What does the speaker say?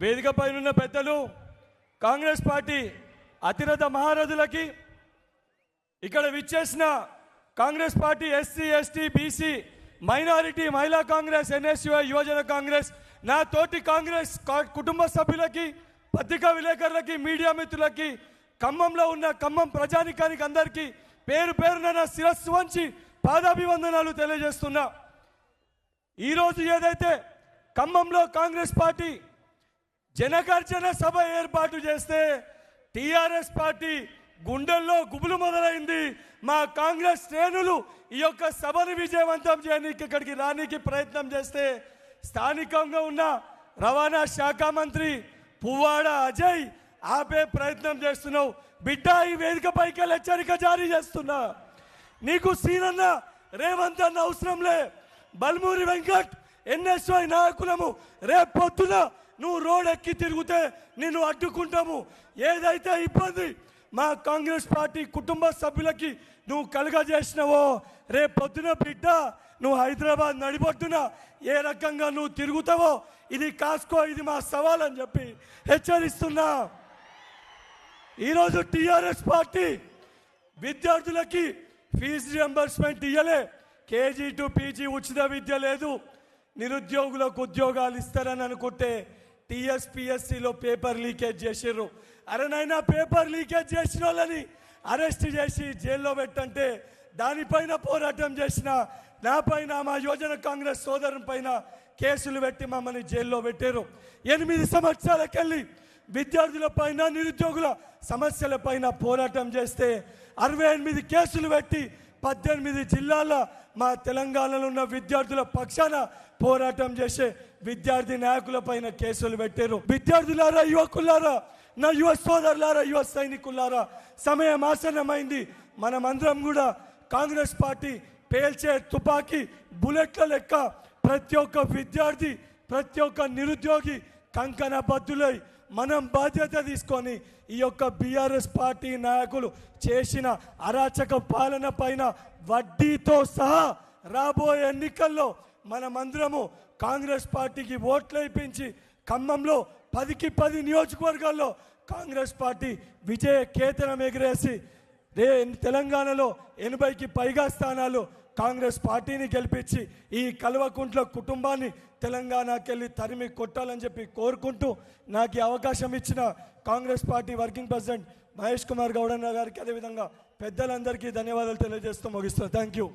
వేదిక పైనున్న పెద్దలు కాంగ్రెస్ పార్టీ అతిరథ మహారథులకి, ఇక్కడ విచ్చేసిన Congress party SC ST BC minority మహిళా కాంగ్రెస్ ఎన్ఎస్యుఐ యువజన కాంగ్రెస్ నా తోటి కాంగ్రెస్ కుటుంబ సభ్యులకి, పత్రికా విలేకరులకి, మీడియా మిత్రులకి, ఖమ్మంలో ఉన్న ఖమ్మం ప్రజానికానికి అందరికీ పేరు పేరున నా శిరస్సు వంచి పాదాభివందనాలు తెలియజేస్తున్నా. ఈరోజు ఏదైతే ఖమ్మంలో కాంగ్రెస్ పార్టీ జనగర్జన సభ ఏర్పాటు చేస్తే టీఆర్ఎస్ పార్టీ గుండెల్లో గుబులు మొదలైంది. మా కాంగ్రెస్ శ్రేణులు ఈ యొక్క సభను విజయవంతం చేయడానికి ఇక్కడికి రానికి ప్రయత్నం చేస్తే స్థానికంగా ఉన్న రవాణా శాఖ మంత్రి పువ్వాడ అజయ్ ఆపే ప్రయత్నం చేస్తున్నావు. బిడ్డ, ఈ వేదిక పైకి హెచ్చరిక జారీ చేస్తున్నా. నీకు సీనన్న రేవంత్ అన్న అవసరంలే. బల్మూరి వెంకట్ ఎన్ఎస్ఐ నాయకులము రేపు పొద్దున నువ్వు రోడ్ ఎక్కి తిరిగితే నిన్ను అడ్డుకుంటాము. ఏదైతే ఇబ్బంది మా కాంగ్రెస్ పార్టీ కుటుంబ సభ్యులకి నువ్వు కలుగజేసినావో రేపు పొద్దున బిడ్డ నువ్వు హైదరాబాద్ నడిబొట్టున ఏ రకంగా నువ్వు తిరుగుతావో ఇది కాసుకో, ఇది మా సవాల్ అని చెప్పి హెచ్చరిస్తున్నా. ఈరోజు టీఆర్ఎస్ పార్టీ విద్యార్థులకి ఫీజు రియంబర్స్మెంట్ ఇయ్యలే. కేజీ టు పీజీ ఉచిత విద్య లేదు. నిరుద్యోగులకు ఉద్యోగాలు ఇస్తారని అనుకుంటే టీఎస్పీఎస్సీలో పేపర్ లీకేజ్ చేసిర్రు. అరే నైనా పేపర్ లీకేజ్ చేసిన వాళ్ళని అరెస్ట్ చేసి జైల్లో పెట్టంటే దానిపైన పోరాటం చేసిన నా పైన, మా యువజన కాంగ్రెస్ సోదరుని పైన కేసులు పెట్టి మమ్మల్ని జైల్లో పెట్టారు. 8 సంవత్సరాలకెళ్ళి విద్యార్థుల పైన, నిరుద్యోగుల సమస్యల పైన పోరాటం చేస్తే 68 కేసులు పెట్టి 18 జిల్లాల మా తెలంగాణలో ఉన్న విద్యార్థుల పక్షాన పోరాటం చేసే విద్యార్థి నాయకుల పైన కేసులు పెట్టారు. విద్యార్థులారా, యువకులారా, నా యువ సోదరులారా, యువ సైనికులారా, సమయం ఆసన్నమైంది. మనమందరం కూడా కాంగ్రెస్ పార్టీ పేల్చే తుపాకీ బుల్లెట్ల లెక్క ప్రతి ఒక్క విద్యార్థి, ప్రతి ఒక్క నిరుద్యోగి కంకణ బద్దులై మనం బాధ్యత తీసుకొని ఈ యొక్క బీఆర్ఎస్ పార్టీ నాయకులు చేసిన అరాచక పాలన పైన వడ్డీతో సహా రాబోయే ఎన్నికల్లో మనమందరము కాంగ్రెస్ పార్టీకి ఓట్లు వేయించి ఖమ్మంలో 10కి 10 నియోజకవర్గాల్లో కాంగ్రెస్ పార్టీ విజయ కేతనం ఎగిరేసి తెలంగాణలో 80కి పైగా స్థానాలు కాంగ్రెస్ పార్టీని గెలిపించి ఈ కల్వకుంట్ల కుటుంబాన్ని తెలంగాణకి వెళ్ళి తరిమి కొట్టాలని చెప్పి కోరుకుంటూ నాకు ఈ అవకాశం ఇచ్చిన Congress party working president Mahesh Kumar గౌడన్న గారికి, అదేవిధంగా పెద్దలందరికీ ధన్యవాదాలు తెలియజేస్తూ ముగిస్తున్నాను. Thank you.